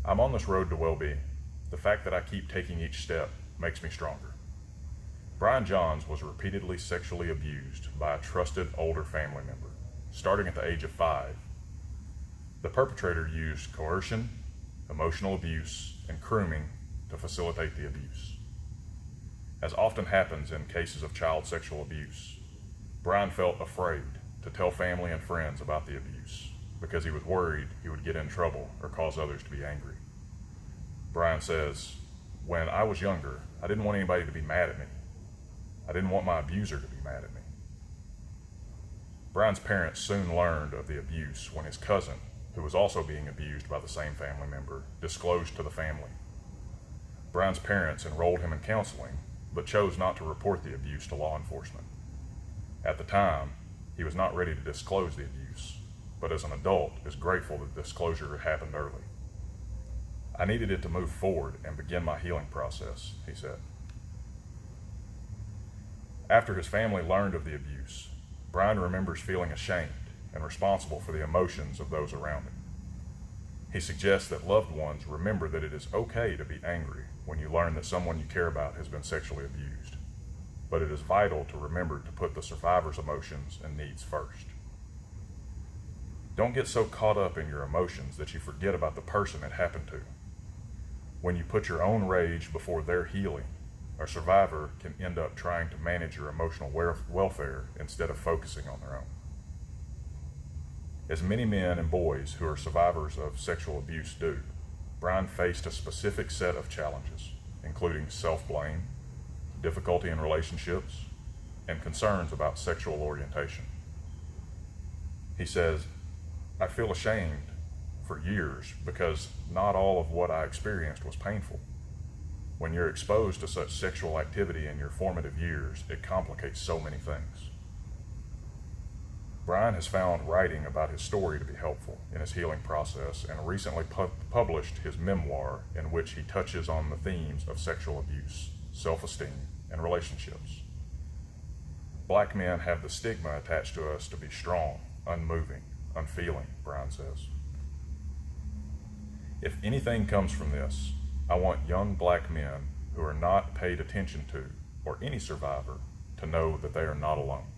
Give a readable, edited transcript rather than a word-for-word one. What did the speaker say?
I'm on this road to well-being. The fact that I keep taking each step makes me stronger. Brian Johns was repeatedly sexually abused by a trusted older family member, starting at the age of 5. The perpetrator used coercion, emotional abuse, and grooming to facilitate the abuse. As often happens in cases of child sexual abuse, Brian felt afraid to tell family and friends about the abuse because he was worried he would get in trouble or cause others to be angry. Brian says, "When I was younger, I didn't want anybody to be mad at me. I didn't want my abuser to be mad at me." Brian's parents soon learned of the abuse when his cousin, who was also being abused by the same family member, disclosed to the family. Brian's parents enrolled him in counseling, but chose not to report the abuse to law enforcement. At the time, he was not ready to disclose the abuse, but as an adult is grateful that disclosure happened early. "I needed it to move forward and begin my healing process," he said. After his family learned of the abuse, Brian remembers feeling ashamed and responsible for the emotions of those around him. He suggests that loved ones remember that it is okay to be angry when you learn that someone you care about has been sexually abused, but it is vital to remember to put the survivor's emotions and needs first. Don't get so caught up in your emotions that you forget about the person it happened to. When you put your own rage before their healing, a survivor can end up trying to manage your emotional welfare instead of focusing on their own. As many men and boys who are survivors of sexual abuse do, Brian faced a specific set of challenges, including self-blame, difficulty in relationships, and concerns about sexual orientation. He says, "I feel ashamed for years because not all of what I experienced was painful. When you're exposed to such sexual activity in your formative years, it complicates so many things." Brian has found writing about his story to be helpful in his healing process and recently published his memoir in which he touches on the themes of sexual abuse, self-esteem, and relationships. Black men have the stigma attached to us to be strong, unmoving, unfeeling, Brian says. If anything comes from this, I want young black men who are not paid attention to, or any survivor, to know that they are not alone.